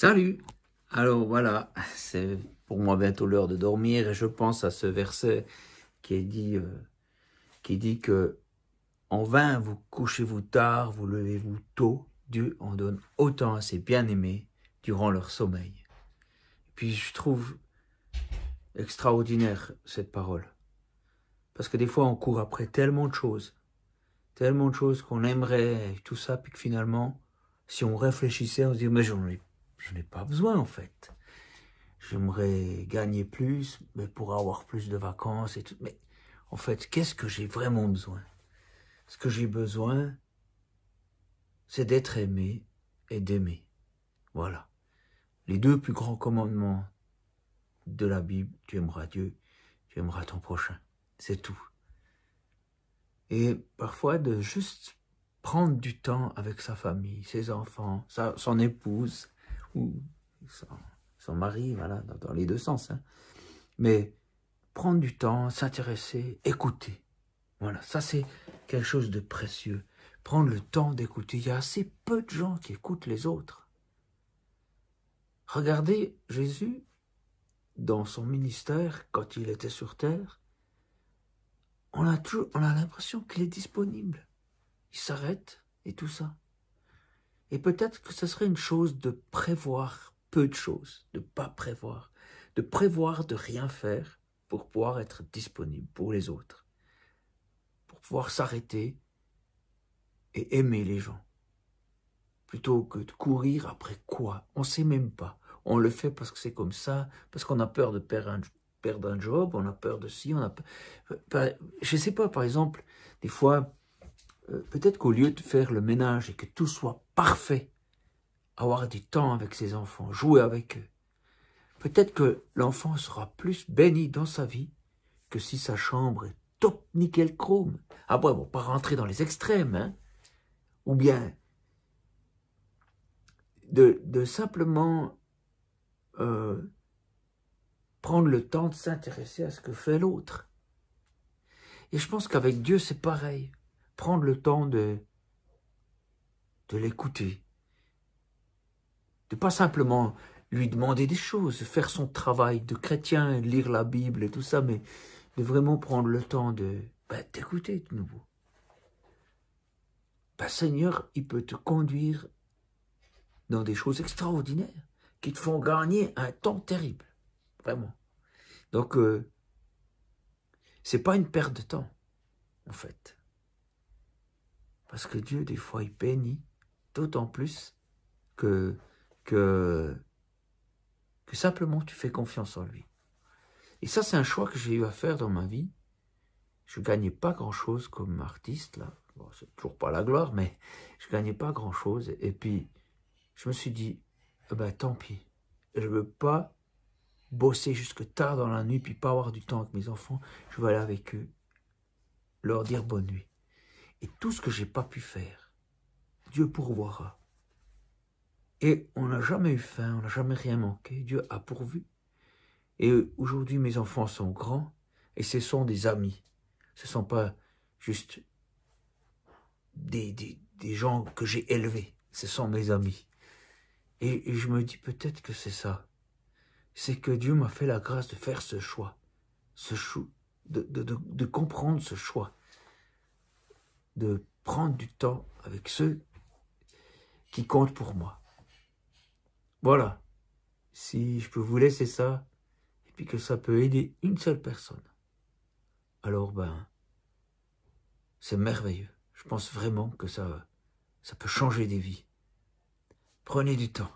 Salut! Alors voilà, c'est pour moi bientôt l'heure de dormir et je pense à ce verset qui dit que en vain vous couchez-vous tard, vous levez-vous tôt, Dieu en donne autant à ses bien-aimés durant leur sommeil. Et puis je trouve extraordinaire cette parole, parce que des fois on court après tellement de choses qu'on aimerait et tout ça, puis que finalement, si on réfléchissait, on se dit mais je n'ai pas besoin en fait. J'aimerais gagner plus, mais pour avoir plus de vacances et tout. Mais en fait, qu'est-ce que j'ai vraiment besoin? Ce que j'ai besoin, c'est d'être aimé et d'aimer. Voilà. Les deux plus grands commandements de la Bible, tu aimeras Dieu, tu aimeras ton prochain. C'est tout. Et parfois, de juste prendre du temps avec sa famille, ses enfants, son épouse, ou son mari, voilà, dans les deux sens. Hein. Mais prendre du temps, s'intéresser, écouter. Voilà, ça c'est quelque chose de précieux. Prendre le temps d'écouter. Il y a assez peu de gens qui écoutent les autres. Regardez Jésus dans son ministère, quand il était sur terre, on a l'impression qu'il est disponible. Il s'arrête et tout ça. Et peut-être que ce serait une chose de prévoir peu de choses, de ne pas prévoir, de prévoir de rien faire pour pouvoir être disponible pour les autres, pour pouvoir s'arrêter et aimer les gens, plutôt que de courir après quoi, on ne sait même pas. On le fait parce que c'est comme ça, parce qu'on a peur de perdre un job, on a peur de ci, on a peur... Je ne sais pas, par exemple, des fois, peut-être qu'au lieu de faire le ménage et que tout soit parfait, avoir du temps avec ses enfants, jouer avec eux, peut-être que l'enfant sera plus béni dans sa vie que si sa chambre est top nickel chrome. Après, bon, pas rentrer dans les extrêmes, hein, ou bien de simplement prendre le temps de s'intéresser à ce que fait l'autre. Et je pense qu'avec Dieu, c'est pareil. Prendre le temps de l'écouter. De pas simplement lui demander des choses, faire son travail de chrétien, lire la Bible et tout ça, mais de vraiment prendre le temps d'écouter de nouveau. Seigneur, il peut te conduire dans des choses extraordinaires qui te font gagner un temps terrible. Vraiment. Donc, c'est pas une perte de temps, en fait. Parce que Dieu, des fois, il bénit, d'autant plus que simplement tu fais confiance en lui. Et ça, c'est un choix que j'ai eu à faire dans ma vie. Je gagnais pas grand-chose comme artiste, là. Bon, c'est toujours pas la gloire, mais je gagnais pas grand-chose. Et puis, je me suis dit, tant pis. Je veux pas bosser jusque tard dans la nuit, puis pas avoir du temps avec mes enfants. Je vais aller avec eux, leur dire bonne nuit. Et tout ce que j'ai pas pu faire, Dieu pourvoira. Et on n'a jamais eu faim, on n'a jamais rien manqué. Dieu a pourvu. Et aujourd'hui, mes enfants sont grands et ce sont des amis. Ce ne sont pas juste des gens que j'ai élevés. Ce sont mes amis. Et je me dis peut-être que c'est ça. C'est que Dieu m'a fait la grâce de faire ce choix. De comprendre ce choix. De prendre du temps avec ceux qui comptent pour moi. Voilà. Si je peux vous laisser ça, et puis que ça peut aider une seule personne, alors c'est merveilleux. Je pense vraiment que ça peut changer des vies. Prenez du temps.